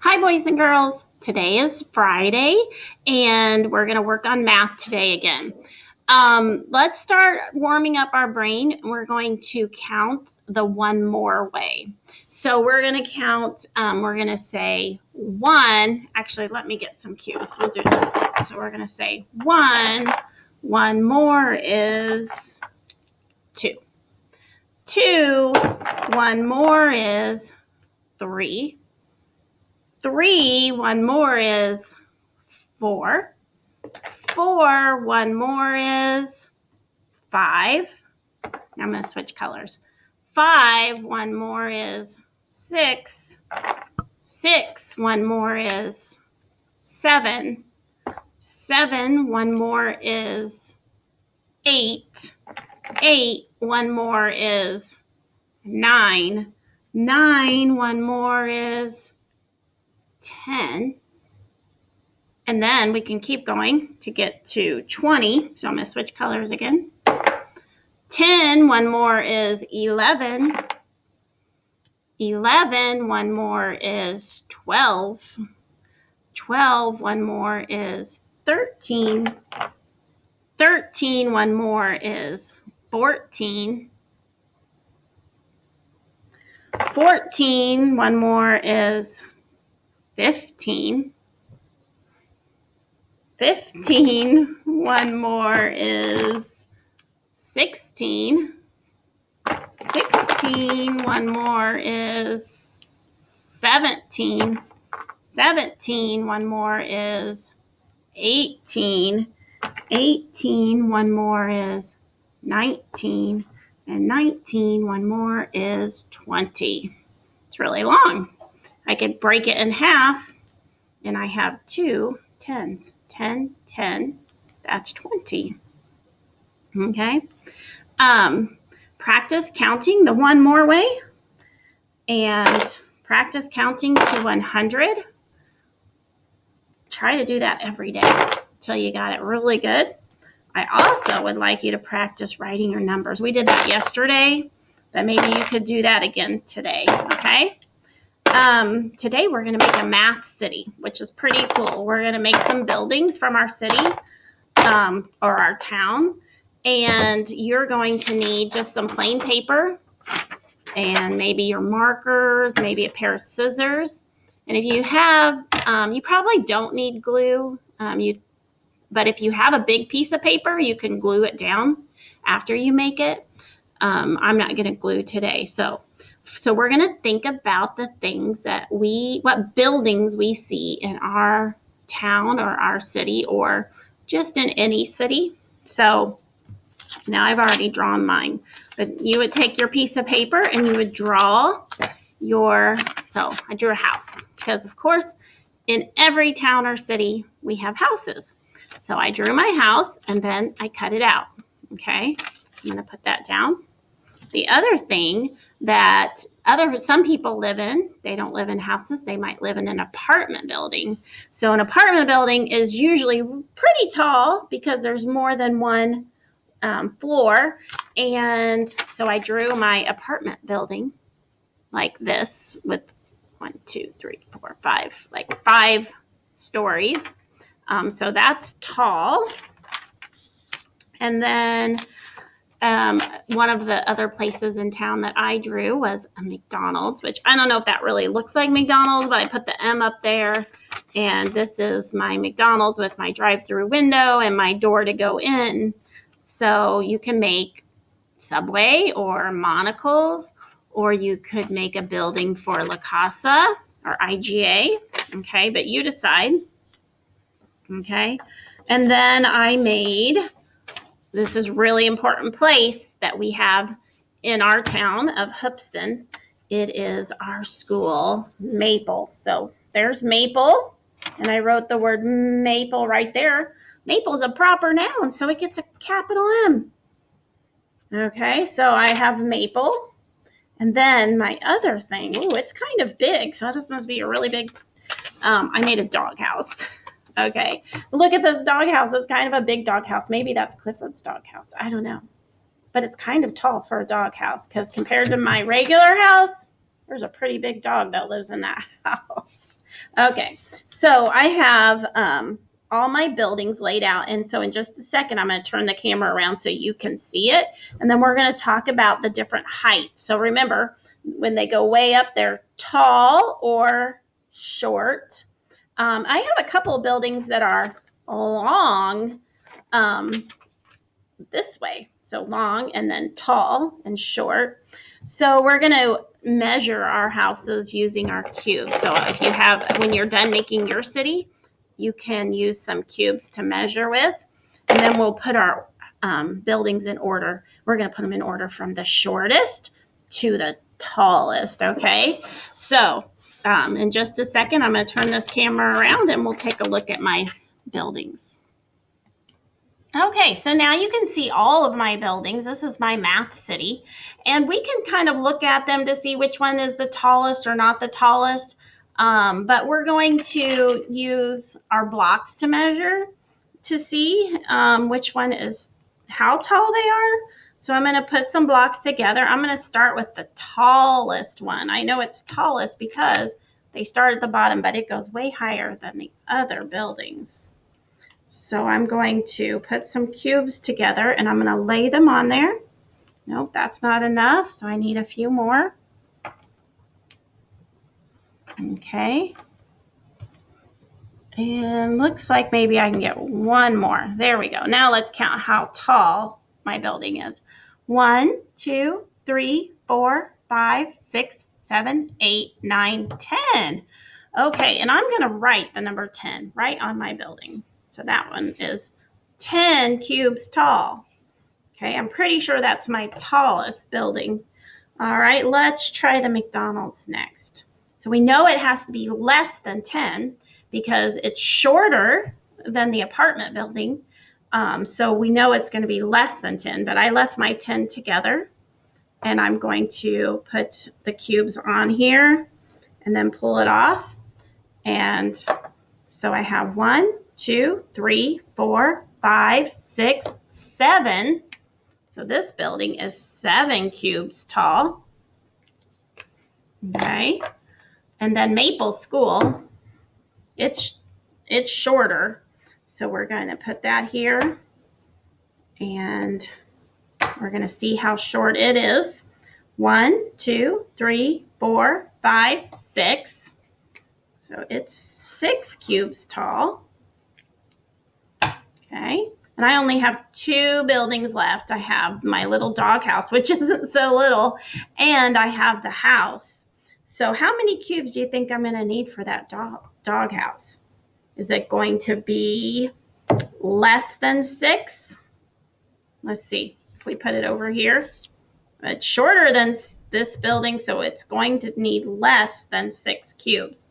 Hi, boys and girls. Today is Friday, and we're going to work on math today again. Let's start warming up our brain. We're going to count the one more way. So we're going to count, we're going to say one. Actually, let me get some cues. We'll do that. So we're going to say one. One more is two. Two. One more is three. Three, one more is four. Four, one more is five. I'm going to switch colors. Five, one more is six. Six, one more is seven. Seven, one more is eight. Eight, one more is nine. Nine, one more is 10. And then we can keep going to get to 20. So I'm going to switch colors again. 10, one more is 11. 11, one more is 12. 12, one more is 13. 13, one more is 14. 14, one more is 15. 15, one more is 16. 16, one more is 17. 17, one more is 18. 18, one more is 19. And 19, one more is 20. It's really long. I could break it in half, and I have two tens. 10, 10, that's 20. Okay. Practice counting the one more way and practice counting to 100. Try to do that every day until you got it really good. I also would like you to practice writing your numbers. We did that yesterday, but maybe you could do that again today, okay? Today we're going to make a math city, which is pretty cool. We're going to make some buildings from our city or our town, and you're going to need just some plain paper and maybe your markers, maybe a pair of scissors. And if you have, you probably don't need glue, but if you have a big piece of paper, you can glue it down after you make it. I'm not going to glue today. So we're going to think about the things that what buildings we see in our town or our city or just in any city. So now I've already drawn mine, but you would take your piece of paper and you would draw so I drew a house because of course in every town or city we have houses. So I drew my house and then I cut it out. Okay, I'm going to put that down. The other thing that some people live in, they don't live in houses, they might live in an apartment building. So an apartment building is usually pretty tall because there's more than one floor. And so I drew my apartment building like this with 1, 2, 3, 4, 5, like 5 stories. So that's tall. And then one of the other places in town that I drew was a McDonald's, which I don't know if that really looks like McDonald's, but I put the M up there. And this is my McDonald's with my drive-through window and my door to go in. So you can make Subway or Monocle's, or you could make a building for La Casa or IGA. Okay, but you decide. Okay, and then I made, this is really important place that we have in our town of Hoopston. It is our school, Maple. So there's Maple, and I wrote the word Maple right there. Maple is a proper noun, so it gets a capital M. Okay, so I have Maple. And then my other thing, it's kind of big, so this must be a really big, I made a doghouse. Okay, look at this doghouse. It's kind of a big doghouse. Maybe that's Clifford's doghouse. I don't know. But it's kind of tall for a doghouse because compared to my regular house, there's a pretty big dog that lives in that house. Okay, so I have all my buildings laid out, and so in just a second, I'm going to turn the camera around so you can see it, and then we're going to talk about the different heights. So remember, when they go way up, they're tall or short. I have a couple of buildings that are long this way, so long and then tall and short. So we're going to measure our houses using our cubes. So if you have, when you're done making your city, you can use some cubes to measure with, and then we'll put our buildings in order. We're going to put them in order from the shortest to the tallest, okay? So in just a second, I'm going to turn this camera around and we'll take a look at my buildings. Okay, so now you can see all of my buildings. This is my math city. And we can kind of look at them to see which one is the tallest or not the tallest. But we're going to use our blocks to measure to see which one is how tall they are. So I'm going to put some blocks together. I'm going to start with the tallest one. I know it's tallest because they start at the bottom, but it goes way higher than the other buildings. So I'm going to put some cubes together and I'm going to lay them on there. Nope, that's not enough, so I need a few more. Okay. And looks like maybe I can get one more. There we go. Now let's count how tall my building is. 1, 2, 3, 4, 5, 6, 7, 8, 9, 10. Okay, and I'm going to write the number 10 right on my building. So that one is 10 cubes tall. Okay, I'm pretty sure that's my tallest building. All right, let's try the McDonald's next. So we know it has to be less than 10 because it's shorter than the apartment building. So we know it's going to be less than 10, but I left my 10 together and I'm going to put the cubes on here and then pull it off. And so I have 1, 2, 3, 4, 5, 6, 7. So this building is 7 cubes tall. Okay. And then Maple School, it's shorter. So we're going to put that here. And we're going to see how short it is. 1, 2, 3, 4, 5, 6. So it's 6 cubes tall. Okay. And I only have 2 buildings left. I have my little doghouse, which isn't so little, and I have the house. So how many cubes do you think I'm going to need for that doghouse? Is it going to be less than 6? Let's see. If we put it over here, it's shorter than this building, so it's going to need less than 6 cubes.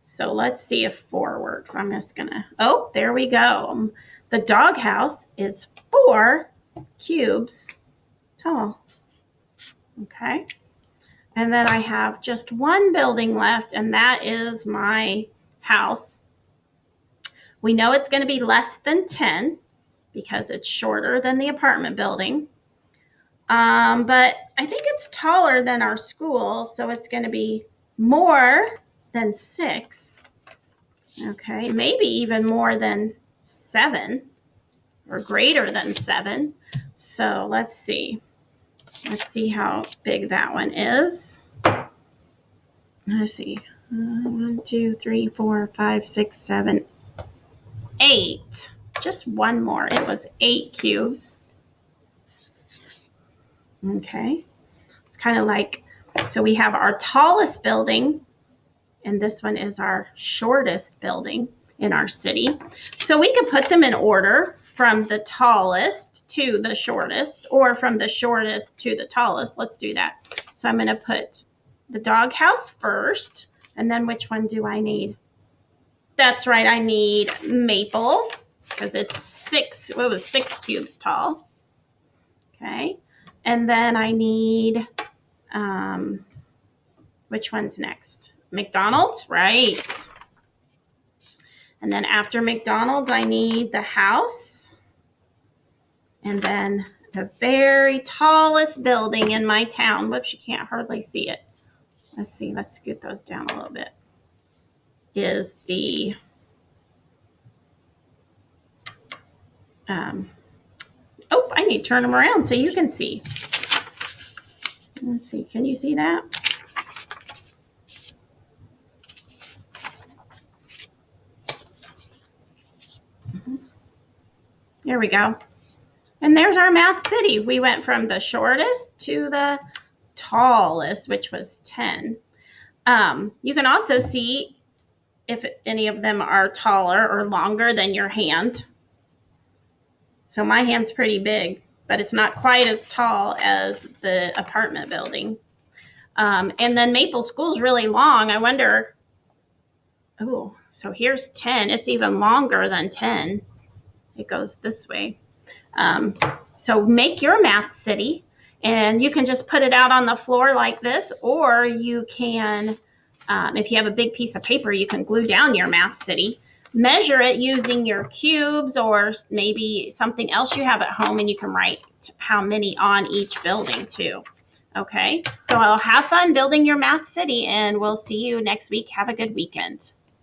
So let's see if 4 works. I'm just going to, oh, there we go. The doghouse is 4 cubes tall. Okay. And then I have just 1 building left, and that is my house. We know it's going to be less than 10 because it's shorter than the apartment building. But I think it's taller than our school, so it's going to be more than 6. Okay, maybe even more than 7 or greater than 7. So let's see. Let's see how big that one is. Let's see. 1, 2, 3, 4, 5, 6, 7, 8. Just one more. It was 8 cubes. Okay. It's kind of like, so we have our tallest building, and this one is our shortest building in our city. So we could put them in order from the tallest to the shortest, or from the shortest to the tallest. Let's do that. So I'm going to put the doghouse first, and then which one do I need? That's right, I need Maple, because it's 6 cubes tall. Okay, and then I need, which one's next? McDonald's, right? And then after McDonald's, I need the house. And then the very tallest building in my town. Whoops, you can't hardly see it. Let's see, let's scoot those down a little bit. is the oh, I need to turn them around so you can see. Let's see, can you see that? There we go. And there's our math city. We went from the shortest to the tallest, which was 10. You can also see if any of them are taller or longer than your hand. So my hand's pretty big, but it's not quite as tall as the apartment building. And then Maple School's really long. I wonder, oh, so here's 10. It's even longer than 10. It goes this way. So make your math city, and you can just put it out on the floor like this, or you can, if you have a big piece of paper, you can glue down your math city. Measure it using your cubes or maybe something else you have at home, and you can write how many on each building too. Okay, so I'll have fun building your math city, and we'll see you next week. Have a good weekend.